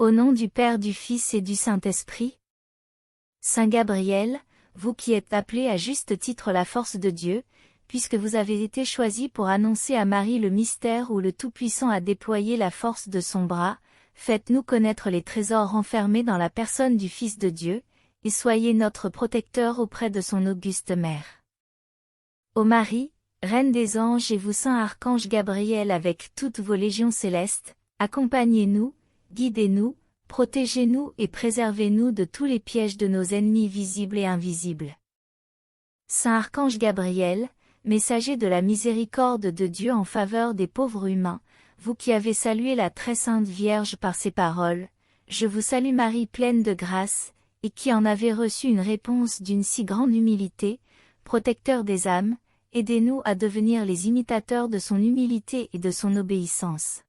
Au nom du Père, du Fils et du Saint-Esprit. Saint Gabriel, vous qui êtes appelé à juste titre la force de Dieu, puisque vous avez été choisi pour annoncer à Marie le mystère où le Tout-Puissant a déployé la force de son bras, faites-nous connaître les trésors renfermés dans la personne du Fils de Dieu, et soyez notre protecteur auprès de son auguste mère. Ô Marie, Reine des anges et vous saint archange Gabriel avec toutes vos légions célestes, accompagnez-nous, guidez-nous, protégez-nous et préservez-nous de tous les pièges de nos ennemis visibles et invisibles. Saint archange Gabriel, messager de la miséricorde de Dieu en faveur des pauvres humains, vous qui avez salué la très sainte Vierge par ces paroles, je vous salue Marie pleine de grâce, et qui en avez reçu une réponse d'une si grande humilité, protecteur des âmes, aidez-nous à devenir les imitateurs de son humilité et de son obéissance.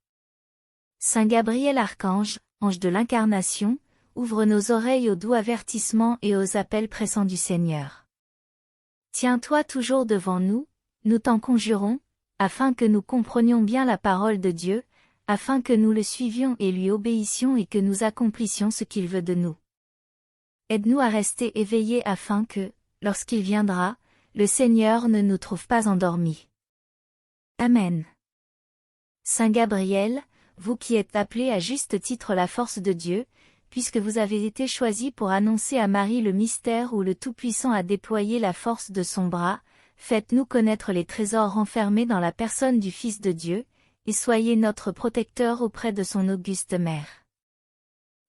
Saint Gabriel archange, ange de l'incarnation, ouvre nos oreilles aux doux avertissements et aux appels pressants du Seigneur. Tiens-toi toujours devant nous, nous t'en conjurons, afin que nous comprenions bien la parole de Dieu, afin que nous le suivions et lui obéissions et que nous accomplissions ce qu'il veut de nous. Aide-nous à rester éveillés afin que, lorsqu'il viendra, le Seigneur ne nous trouve pas endormis. Amen. Saint Gabriel, vous qui êtes appelé à juste titre la force de Dieu, puisque vous avez été choisi pour annoncer à Marie le mystère où le Tout-Puissant a déployé la force de son bras, faites-nous connaître les trésors renfermés dans la personne du Fils de Dieu, et soyez notre protecteur auprès de son auguste mère.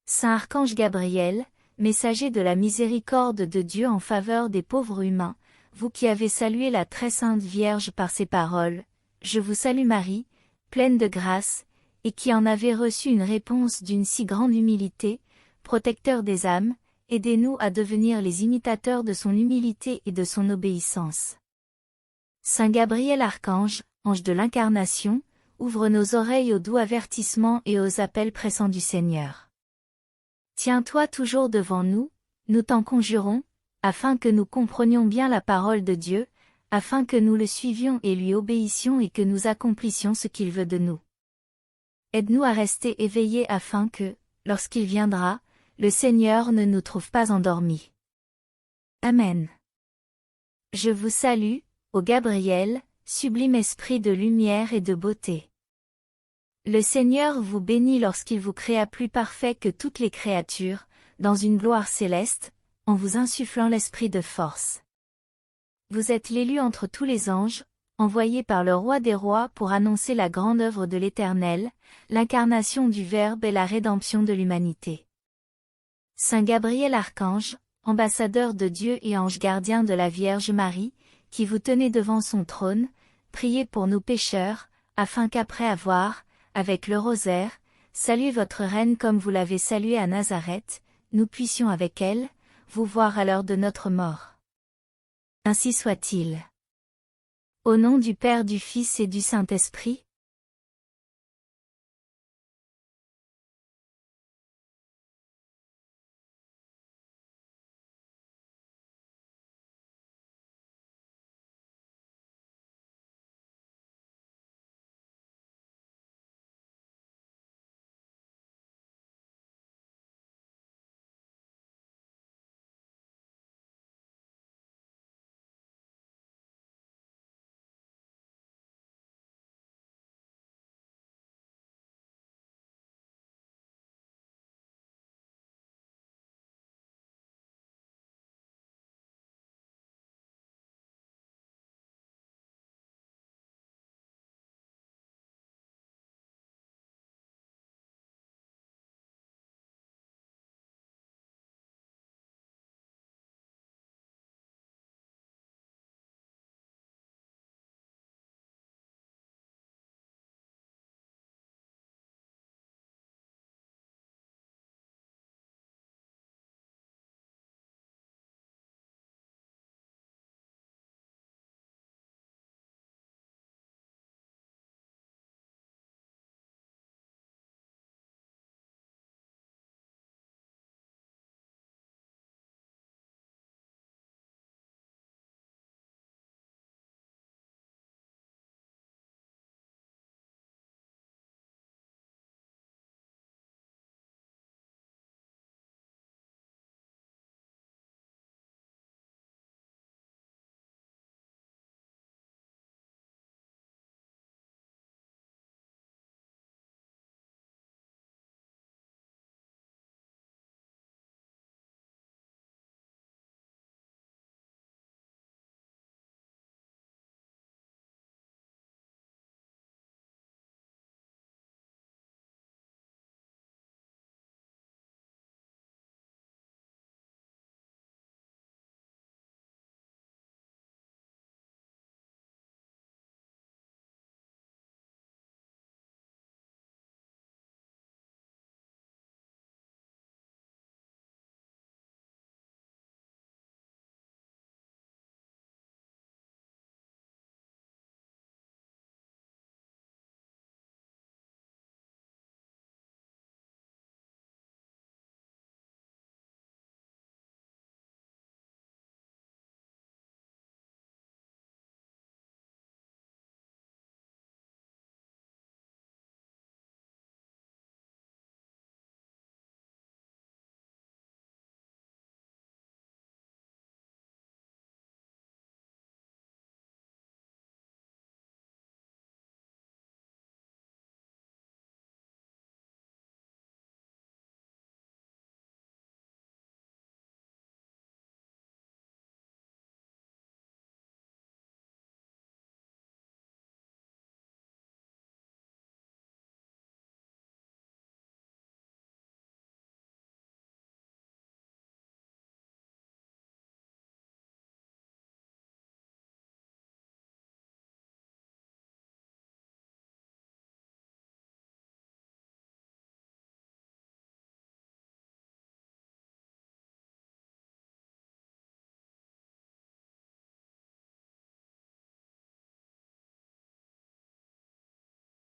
Saint archange Gabriel, messager de la miséricorde de Dieu en faveur des pauvres humains, vous qui avez salué la très sainte Vierge par ces paroles, je vous salue Marie, pleine de grâce, et qui en avez reçu une réponse d'une si grande humilité, protecteur des âmes, aidez-nous à devenir les imitateurs de son humilité et de son obéissance. Saint Gabriel archange, ange de l'incarnation, ouvre nos oreilles aux doux avertissements et aux appels pressants du Seigneur. Tiens-toi toujours devant nous, nous t'en conjurons, afin que nous comprenions bien la parole de Dieu, afin que nous le suivions et lui obéissions et que nous accomplissions ce qu'il veut de nous. Aide-nous à rester éveillés afin que, lorsqu'il viendra, le Seigneur ne nous trouve pas endormis. Amen. Je vous salue, ô Gabriel, sublime esprit de lumière et de beauté. Le Seigneur vous bénit lorsqu'il vous créa plus parfait que toutes les créatures, dans une gloire céleste, en vous insufflant l'esprit de force. Vous êtes l'élu entre tous les anges, envoyé par le Roi des rois pour annoncer la grande œuvre de l'Éternel, l'incarnation du Verbe et la rédemption de l'humanité. Saint Gabriel archange, ambassadeur de Dieu et ange gardien de la Vierge Marie, qui vous tenez devant son trône, priez pour nous pécheurs, afin qu'après avoir, avec le rosaire, salué votre Reine comme vous l'avez saluée à Nazareth, nous puissions avec elle, vous voir à l'heure de notre mort. Ainsi soit-il. Au nom du Père, du Fils et du Saint-Esprit.